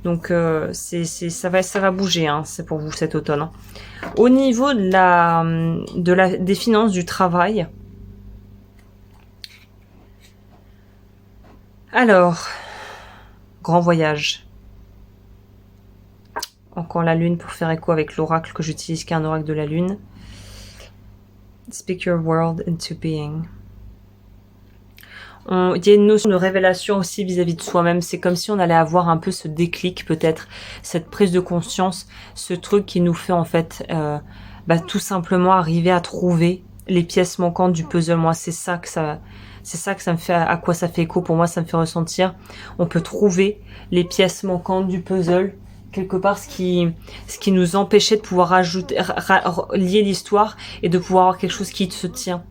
Speaker 1: Donc ça va bouger, hein, c'est pour vous cet automne. Hein. Au niveau des finances, du travail. Alors, grand voyage. Encore la lune pour faire écho avec l'oracle que j'utilise, qui est un oracle de la lune. Speak your world into being. Il y a une notion de révélation aussi vis-à-vis de soi-même. C'est comme si on allait avoir un peu ce déclic, peut-être, cette prise de conscience, ce truc qui nous fait en fait tout simplement arriver à trouver les pièces manquantes du puzzle. Moi, c'est ça que ça me fait, à quoi ça fait écho pour moi, ça me fait ressentir. On peut trouver les pièces manquantes du puzzle, quelque part ce qui nous empêchait de pouvoir lier l'histoire et de pouvoir avoir quelque chose qui se tient.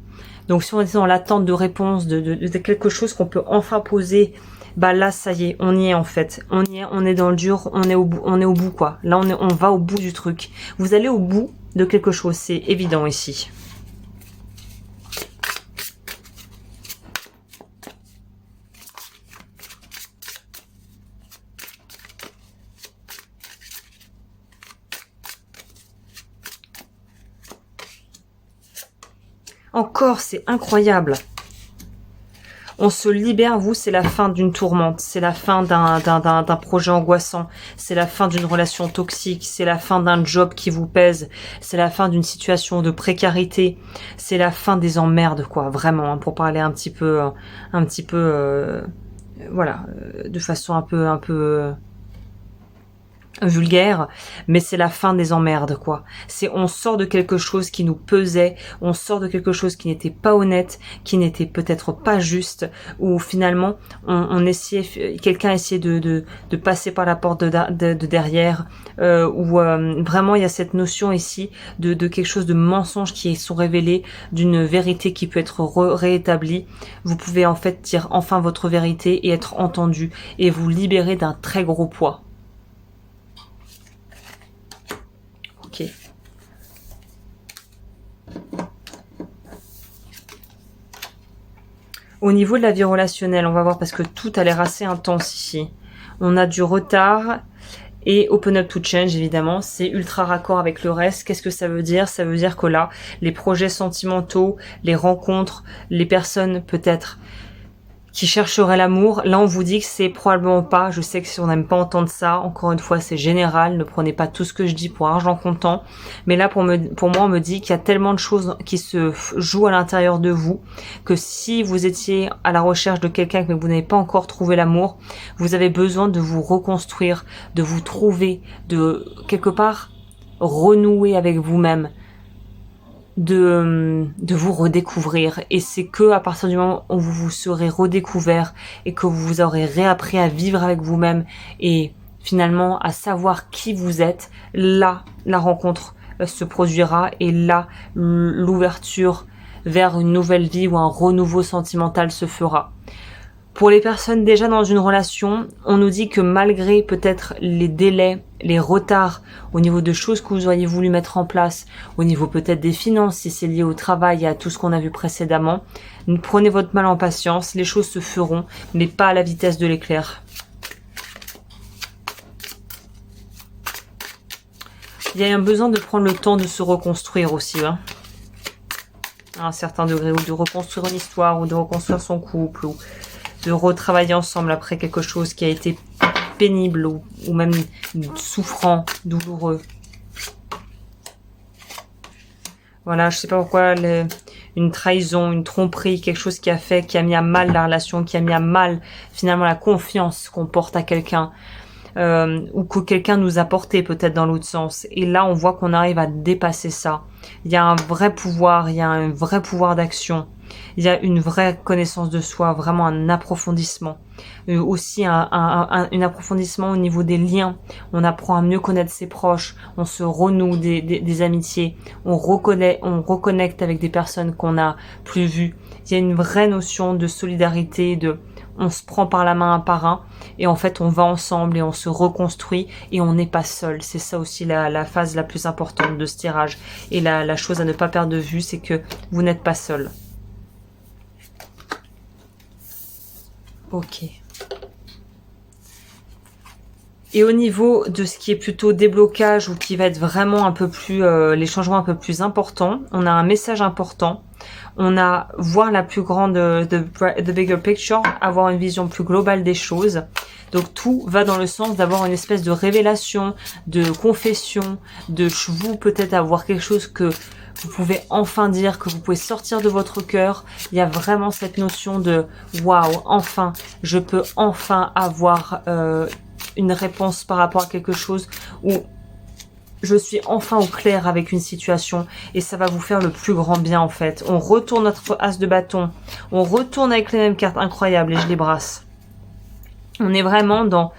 Speaker 1: Donc si on était dans l'attente de réponse de quelque chose qu'on peut enfin poser, là ça y est, on y est en fait. On y est, on est dans le dur, on est au bout quoi. Là on va au bout du truc. Vous allez au bout de quelque chose, c'est évident ici. Encore, c'est incroyable. On se libère, vous, c'est la fin d'une tourmente, c'est la fin d'un projet angoissant, c'est la fin d'une relation toxique, c'est la fin d'un job qui vous pèse, c'est la fin d'une situation de précarité, c'est la fin des emmerdes, quoi, vraiment, hein, pour parler un petit peu, voilà, de façon un peu vulgaire, mais c'est la fin des emmerdes quoi. On sort de quelque chose qui nous pesait, on sort de quelque chose qui n'était pas honnête, qui n'était peut-être pas juste, ou finalement quelqu'un essayait de passer par la porte de derrière, vraiment il y a cette notion ici de quelque chose de mensonge qui sont révélés, d'une vérité qui peut être réétablie. Vous pouvez en fait dire enfin votre vérité et être entendu et vous libérer d'un très gros poids. Au niveau de la vie relationnelle, on va voir parce que tout a l'air assez intense ici. On a du retard et open up to change, évidemment. C'est ultra raccord avec le reste. Qu'est-ce que ça veut dire? Ça veut dire que là, les projets sentimentaux, les rencontres, les personnes peut-être qui chercherait l'amour, là on vous dit que c'est probablement pas, je sais que si on n'aime pas entendre ça, encore une fois c'est général, ne prenez pas tout ce que je dis pour argent comptant, mais là pour moi on me dit qu'il y a tellement de choses qui se jouent à l'intérieur de vous, que si vous étiez à la recherche de quelqu'un mais que vous n'avez pas encore trouvé l'amour, vous avez besoin de vous reconstruire, de vous trouver, de quelque part renouer avec vous-même, de vous redécouvrir, et c'est que à partir du moment où vous vous serez redécouvert et que vous aurez réappris à vivre avec vous-même et finalement à savoir qui vous êtes, là la rencontre se produira et là l'ouverture vers une nouvelle vie ou un renouveau sentimental se fera. Pour les personnes déjà dans une relation, on nous dit que malgré peut-être les délais, les retards au niveau de choses que vous auriez voulu mettre en place, au niveau peut-être des finances, si c'est lié au travail et à tout ce qu'on a vu précédemment, prenez votre mal en patience, les choses se feront, mais pas à la vitesse de l'éclair. Il y a un besoin de prendre le temps de se reconstruire aussi, hein, à un certain degré, ou de reconstruire une histoire, ou de reconstruire son couple, ou de retravailler ensemble après quelque chose qui a été pénible ou même souffrant, douloureux. Voilà, je sais pas pourquoi, une trahison, une tromperie, quelque chose qui a mis à mal la relation, qui a mis à mal finalement la confiance qu'on porte à quelqu'un, ou que quelqu'un nous a porté peut-être dans l'autre sens. Et là, on voit qu'on arrive à dépasser ça. Il y a un vrai pouvoir, il y a un vrai pouvoir d'action. Il y a une vraie connaissance de soi, vraiment un approfondissement. Aussi un approfondissement au niveau des liens. On apprend à mieux connaître ses proches, on se renoue des amitiés, on reconnecte avec des personnes qu'on n'a plus vues. Il y a une vraie notion de solidarité, on se prend par la main un par un et en fait on va ensemble et on se reconstruit et on n'est pas seul. C'est ça aussi la phase la plus importante de ce tirage. Et la chose à ne pas perdre de vue, c'est que vous n'êtes pas seul. Ok. Et au niveau de ce qui est plutôt déblocage ou qui va être vraiment un peu plus, les changements un peu plus importants, on a un message important. On a voir la plus grande, the bigger picture, avoir une vision plus globale des choses. Donc tout va dans le sens d'avoir une espèce de révélation, de confession, de vous peut-être avoir quelque chose que vous pouvez enfin dire, que vous pouvez sortir de votre cœur. Il y a vraiment cette notion de waouh, enfin, je peux enfin avoir une réponse par rapport à quelque chose, où je suis enfin au clair avec une situation et ça va vous faire le plus grand bien en fait. On retourne notre as de bâton, on retourne avec les mêmes cartes incroyables et je les brasse. On est vraiment dans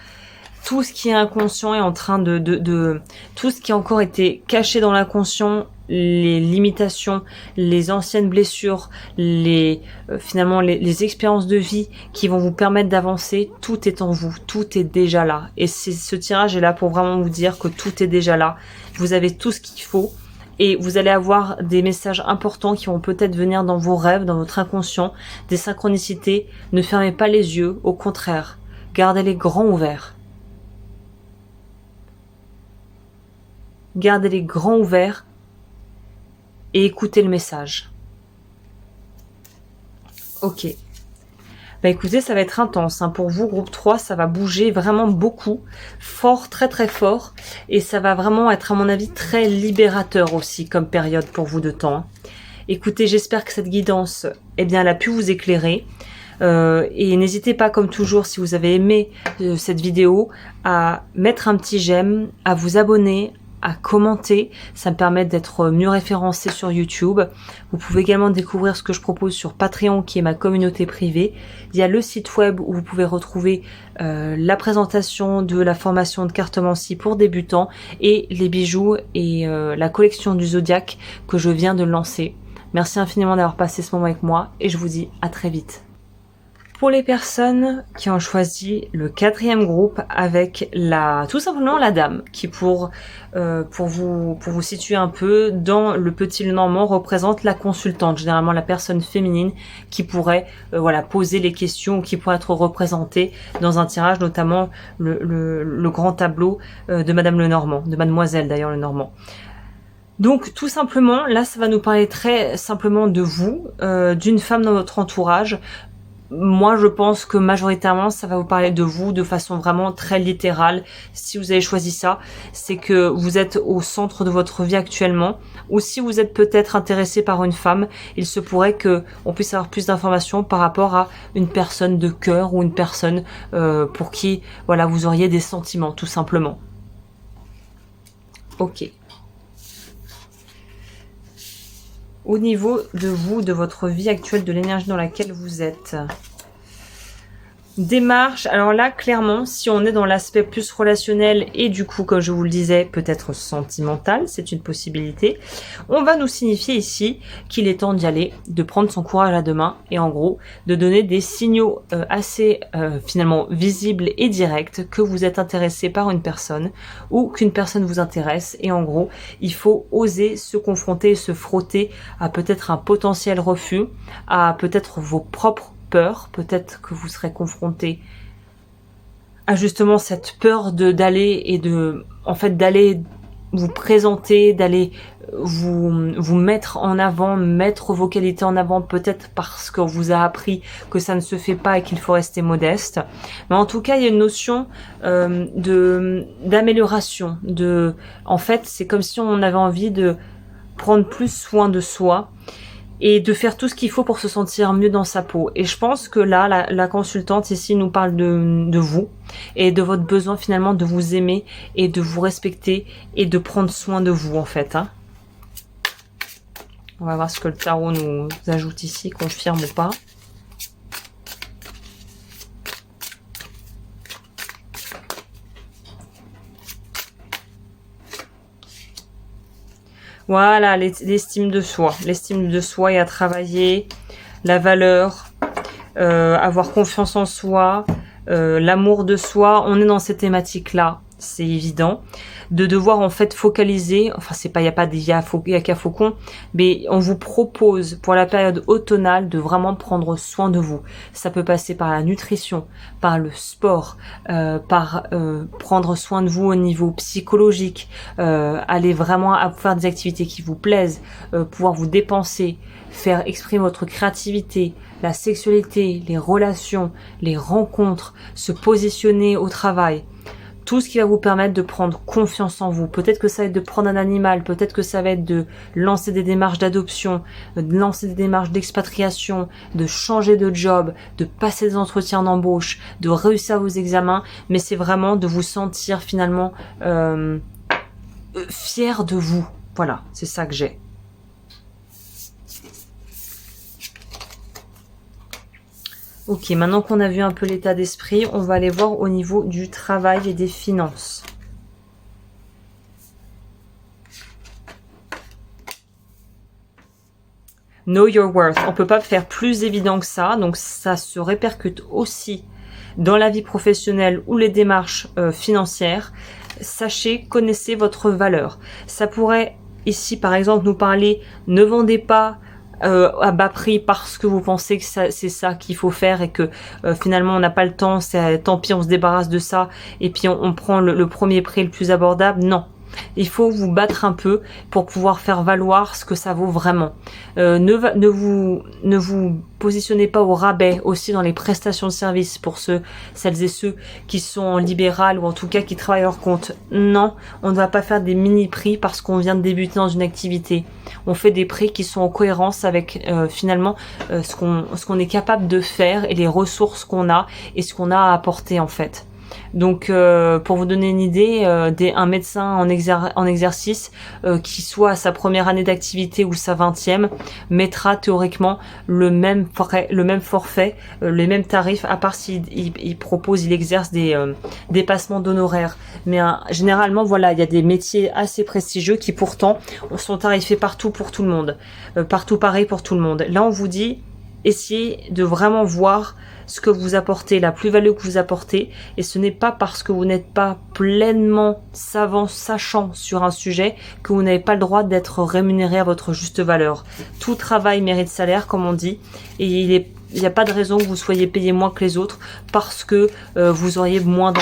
Speaker 1: tout ce qui est inconscient et en train de tout ce qui a encore été caché dans l'inconscient, les limitations, les anciennes blessures, finalement les expériences de vie qui vont vous permettre d'avancer. Tout est en vous, tout est déjà là. Et ce tirage est là pour vraiment vous dire que tout est déjà là. Vous avez tout ce qu'il faut. Et vous allez avoir des messages importants qui vont peut-être venir dans vos rêves, dans votre inconscient, des synchronicités. Ne fermez pas les yeux, au contraire, gardez-les grands ouverts. Gardez-les grands ouverts et écoutez le message. Ok. Bah écoutez, ça va être intense. Hein. Pour vous, groupe 3, ça va bouger vraiment beaucoup. Fort, très très fort. Et ça va vraiment être, à mon avis, très libérateur aussi comme période pour vous de temps. Écoutez, j'espère que cette guidance, eh bien, elle a pu vous éclairer. Et n'hésitez pas, comme toujours, si vous avez aimé cette vidéo, à mettre un petit j'aime, à vous abonner, à commenter, ça me permet d'être mieux référencé sur YouTube. Vous pouvez également découvrir ce que je propose sur Patreon, qui est ma communauté privée. Il y a le site web où vous pouvez retrouver la présentation de la formation de cartomancie pour débutants et les bijoux et la collection du Zodiaque que je viens de lancer. Merci infiniment d'avoir passé ce moment avec moi et je vous dis à très vite. Pour les personnes qui ont choisi le 4e groupe avec tout simplement la dame qui pour vous situer un peu dans le petit Lenormand représente la consultante, généralement la personne féminine qui pourrait poser les questions, qui pourrait être représentée dans un tirage, notamment le grand tableau de Madame Lenormand, de Mademoiselle d'ailleurs Lenormand. Donc tout simplement, là ça va nous parler très simplement de vous, d'une femme dans votre entourage. Moi, je pense que majoritairement, ça va vous parler de vous de façon vraiment très littérale. Si vous avez choisi ça, c'est que vous êtes au centre de votre vie actuellement. Ou si vous êtes peut-être intéressé par une femme, il se pourrait que on puisse avoir plus d'informations par rapport à une personne de cœur ou une personne pour qui, voilà, vous auriez des sentiments, tout simplement. Ok. Au niveau de vous, de votre vie actuelle, de l'énergie dans laquelle vous êtes. Démarche, alors là, clairement, si on est dans l'aspect plus relationnel et du coup, comme je vous le disais, peut-être sentimental, c'est une possibilité, on va nous signifier ici qu'il est temps d'y aller, de prendre son courage à deux mains et en gros, de donner des signaux assez finalement visibles et directs que vous êtes intéressé par une personne ou qu'une personne vous intéresse et en gros, il faut oser se confronter, se frotter à peut-être un potentiel refus, à peut-être vos propres peur, peut-être que vous serez confronté à justement cette peur d'aller vous présenter, d'aller vous mettre en avant, mettre vos qualités en avant, peut-être parce qu'on vous a appris que ça ne se fait pas et qu'il faut rester modeste. Mais en tout cas, il y a une notion d'amélioration. En fait, c'est comme si on avait envie de prendre plus soin de soi et de faire tout ce qu'il faut pour se sentir mieux dans sa peau. Et je pense que là, la consultante ici nous parle de vous et de votre besoin finalement de vous aimer et de vous respecter et de prendre soin de vous en fait. Hein. On va voir ce que le tarot nous ajoute ici, confirme ou pas. Voilà, l'estime de soi. L'estime de soi et à travailler, la valeur, avoir confiance en soi, l'amour de soi. On est dans ces thématiques-là, c'est évident. De devoir en fait focaliser, enfin c'est pas, il n'y a pas qu'à Faucon, mais on vous propose pour la période automnale de vraiment prendre soin de vous. Ça peut passer par la nutrition, par le sport, par prendre soin de vous au niveau psychologique, aller vraiment à faire des activités qui vous plaisent, pouvoir vous dépenser, faire exprimer votre créativité, la sexualité, les relations, les rencontres, se positionner au travail. Tout ce qui va vous permettre de prendre confiance en vous. Peut-être que ça va être de prendre un animal, peut-être que ça va être de lancer des démarches d'adoption, de lancer des démarches d'expatriation, de changer de job, de passer des entretiens d'embauche, de réussir vos examens, mais c'est vraiment de vous sentir finalement fier de vous. Voilà, c'est ça que j'ai. Ok, maintenant qu'on a vu un peu l'état d'esprit, on va aller voir au niveau du travail et des finances. Know your worth. On ne peut pas faire plus évident que ça, donc ça se répercute aussi dans la vie professionnelle ou les démarches financières. Sachez, connaissez votre valeur. Ça pourrait ici par exemple nous parler, ne vendez pas à bas prix parce que vous pensez que c'est ça qu'il faut faire et que finalement on n'a pas le temps, tant pis on se débarrasse de ça et puis on prend le premier prix le plus abordable. Non, il faut vous battre un peu pour pouvoir faire valoir ce que ça vaut vraiment. Ne vous positionnez pas au rabais aussi dans les prestations de services pour celles et ceux qui sont en libéral ou en tout cas qui travaillent à leur compte. Non, on ne va pas faire des mini prix parce qu'on vient de débuter dans une activité. On fait des prix qui sont en cohérence avec finalement ce qu'on est capable de faire et les ressources qu'on a et ce qu'on a à apporter en fait. Donc pour vous donner une idée, un médecin en exercice qui soit à sa première année d'activité ou sa 20e mettra théoriquement le même forfait, les mêmes tarifs, à part s'il il exerce des dépassements d'honoraires. Mais généralement voilà, il y a des métiers assez prestigieux qui pourtant sont tarifés partout pour tout le monde, partout pareil pour tout le monde. Là on vous dit essayez de vraiment voir ce que vous apportez, la plus-value que vous apportez, et ce n'est pas parce que vous n'êtes pas pleinement savant, sachant sur un sujet que vous n'avez pas le droit d'être rémunéré à votre juste valeur. Tout travail mérite salaire, comme on dit, et il n'y a pas de raison que vous soyez payé moins que les autres parce que vous auriez moins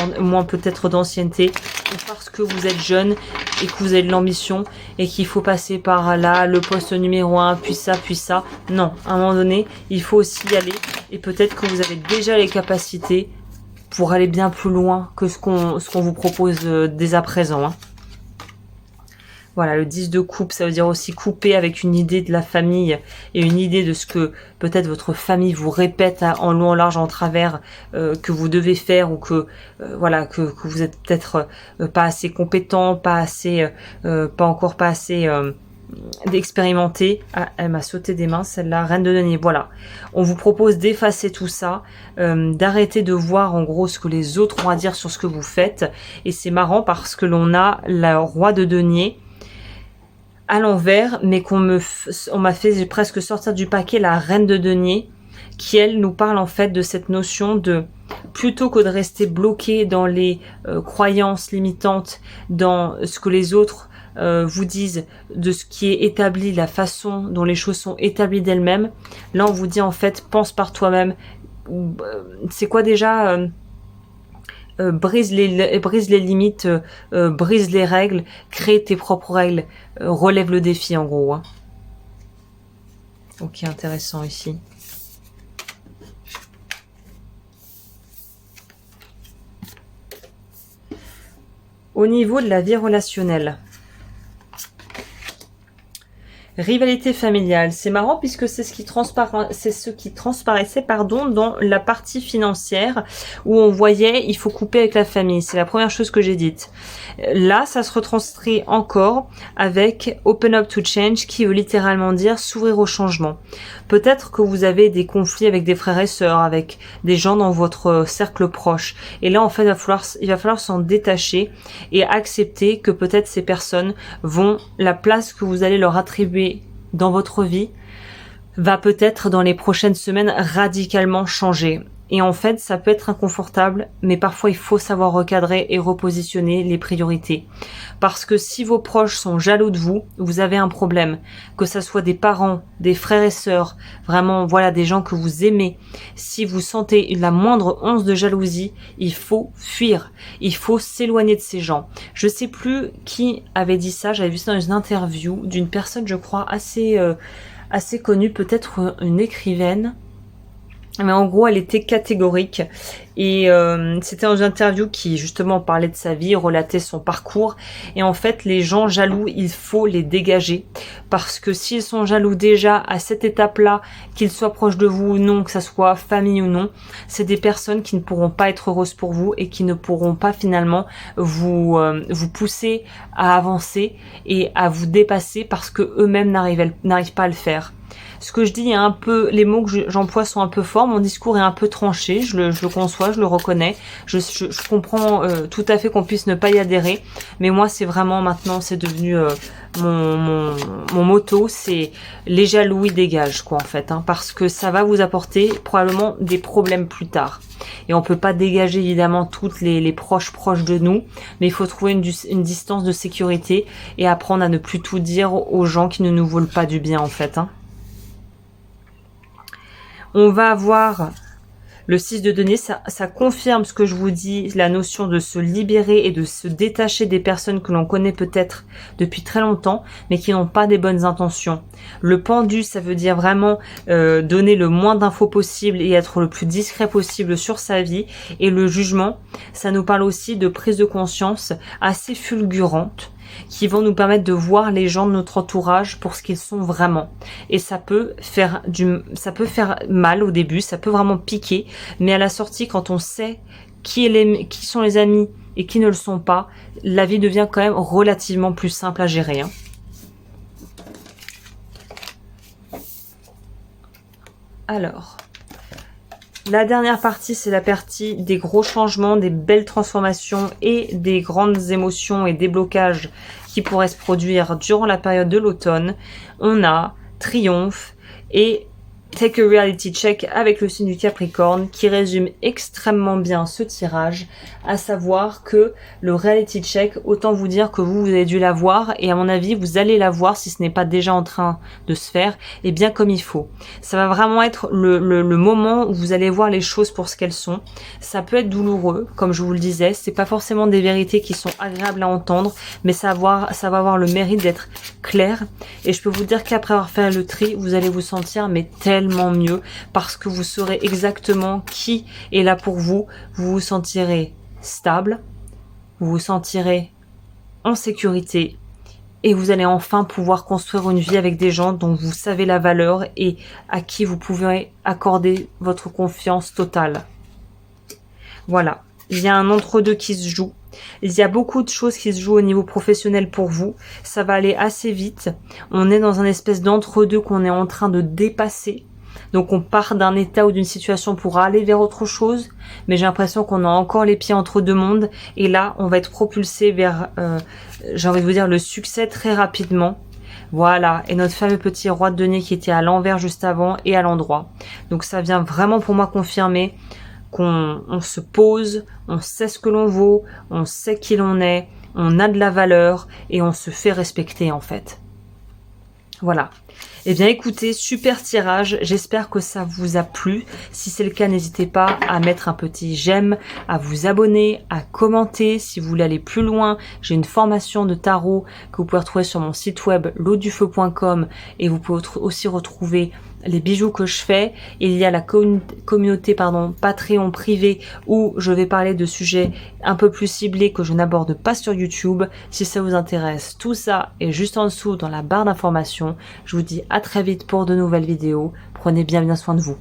Speaker 1: peut-être d'ancienneté, ou parce que vous êtes jeune et que vous avez de l'ambition et qu'il faut passer par là, le poste numéro 1, puis ça, puis ça. Non, à un moment donné, il faut aussi y aller, et peut-être que vous avez déjà les capacités pour aller bien plus loin que ce qu'on vous propose dès à présent, hein. Voilà, le 10 de coupe, ça veut dire aussi couper avec une idée de la famille et une idée de ce que peut-être votre famille vous répète en long, en large, en travers, que vous devez faire, ou que voilà, que vous êtes peut-être pas assez compétent, pas encore pas assez d'expérimenter. Ah, elle m'a sauté des mains, celle-là, reine de denier. Voilà, on vous propose d'effacer tout ça, d'arrêter de voir en gros ce que les autres ont à dire sur ce que vous faites. Et c'est marrant parce que l'on a la roi de denier à l'envers, mais on m'a fait presque sortir du paquet la reine de denier, qui elle nous parle en fait de cette notion de, plutôt que de rester bloqué dans les croyances limitantes, dans ce que les autres vous disent, de ce qui est établi, la façon dont les choses sont établies d'elles-mêmes, là on vous dit en fait, pense par toi-même. C'est quoi déjà brise les limites, brise les règles, crée tes propres règles, relève le défi en gros, hein. Ok, intéressant ici. Au niveau de la vie relationnelle, rivalité familiale, c'est marrant puisque c'est ce qui transparaissait dans la partie financière, où on voyait il faut couper avec la famille. C'est la première chose que j'ai dite. Là, ça se retranscrit encore avec Open Up to Change, qui veut littéralement dire s'ouvrir au changement. Peut-être que vous avez des conflits avec des frères et sœurs, avec des gens dans votre cercle proche. Et là, en fait, il va falloir s'en détacher et accepter que peut-être ces personnes la place que vous allez leur attribuer dans votre vie va peut-être dans les prochaines semaines radicalement changer. Et en fait, ça peut être inconfortable, mais parfois il faut savoir recadrer et repositionner les priorités. Parce que si vos proches sont jaloux de vous, vous avez un problème. Que ça soit des parents, des frères et sœurs, vraiment, voilà, des gens que vous aimez. Si vous sentez la moindre once de jalousie, il faut fuir. Il faut s'éloigner de ces gens. Je sais plus qui avait dit ça, j'avais vu ça dans une interview d'une personne, je crois, assez connue, peut-être une écrivaine. Mais en gros, elle était catégorique, et c'était dans une interview qui justement parlait de sa vie, relatait son parcours. Et en fait, les gens jaloux, il faut les dégager, parce que s'ils sont jaloux déjà à cette étape-là, qu'ils soient proches de vous ou non, que ça soit famille ou non, c'est des personnes qui ne pourront pas être heureuses pour vous et qui ne pourront pas finalement vous pousser à avancer et à vous dépasser, parce que eux-mêmes n'arrivent pas à le faire. Ce que je dis, les mots que j'emploie sont un peu forts, mon discours est un peu tranché, je le conçois, je le reconnais, je comprends tout à fait qu'on puisse ne pas y adhérer, mais moi c'est vraiment maintenant, c'est devenu mon motto, c'est les jaloux ils dégagent quoi en fait, hein, parce que ça va vous apporter probablement des problèmes plus tard. Et on peut pas dégager évidemment toutes les proches de nous, mais il faut trouver une distance de sécurité et apprendre à ne plus tout dire aux gens qui ne nous veulent pas du bien en fait, hein. On va avoir le 6 de denier, ça confirme ce que je vous dis, la notion de se libérer et de se détacher des personnes que l'on connaît peut-être depuis très longtemps, mais qui n'ont pas des bonnes intentions. Le pendu, ça veut dire vraiment donner le moins d'infos possible et être le plus discret possible sur sa vie. Et le jugement, ça nous parle aussi de prise de conscience assez fulgurante, qui vont nous permettre de voir les gens de notre entourage pour ce qu'ils sont vraiment. Et ça peut faire mal au début, ça peut vraiment piquer, mais à la sortie, quand on sait qui sont les amis et qui ne le sont pas, la vie devient quand même relativement plus simple à gérer, hein. Alors, la dernière partie, c'est la partie des gros changements, des belles transformations et des grandes émotions et déblocages qui pourraient se produire durant la période de l'automne. On a triomphe et Take a reality check avec le signe du Capricorne qui résume extrêmement bien ce tirage, à savoir que le reality check, autant vous dire que vous avez dû l'avoir et à mon avis vous allez l'avoir si ce n'est pas déjà en train de se faire et bien comme il faut. Ça va vraiment être le moment où vous allez voir les choses pour ce qu'elles sont. Ça peut être douloureux, comme je vous le disais, c'est pas forcément des vérités qui sont agréables à entendre, mais ça va avoir le mérite d'être clair et je peux vous dire qu'après avoir fait le tri, vous allez vous sentir mais tellement mieux parce que vous saurez exactement qui est là pour vous. Vous vous sentirez stable, vous vous sentirez en sécurité et vous allez enfin pouvoir construire une vie avec des gens dont vous savez la valeur et à qui vous pouvez accorder votre confiance totale. Voilà, il y a un entre-deux qui se joue. Il y a beaucoup de choses qui se jouent au niveau professionnel pour vous. Ça va aller assez vite. On est dans un espèce d'entre-deux qu'on est en train de dépasser. Donc on part d'un état ou d'une situation pour aller vers autre chose. Mais j'ai l'impression qu'on a encore les pieds entre deux mondes. Et là, on va être propulsé vers, j'ai envie de vous dire, le succès très rapidement. Voilà, et notre fameux petit roi de denier qui était à l'envers juste avant et à l'endroit. Donc ça vient vraiment pour moi confirmer qu'on se pose, on sait ce que l'on vaut, on sait qui l'on est, on a de la valeur et on se fait respecter en fait. Voilà. Eh bien écoutez, super tirage, j'espère que ça vous a plu. Si c'est le cas, n'hésitez pas à mettre un petit j'aime, à vous abonner, à commenter si vous voulez aller plus loin. J'ai une formation de tarot que vous pouvez retrouver sur mon site web lodufeu.com et vous pouvez aussi retrouver les bijoux que je fais. Il y a la communauté Patreon privée où je vais parler de sujets un peu plus ciblés que je n'aborde pas sur YouTube. Si ça vous intéresse, tout ça est juste en dessous dans la barre d'informations. Je vous dis à très vite pour de nouvelles vidéos. Prenez bien soin de vous.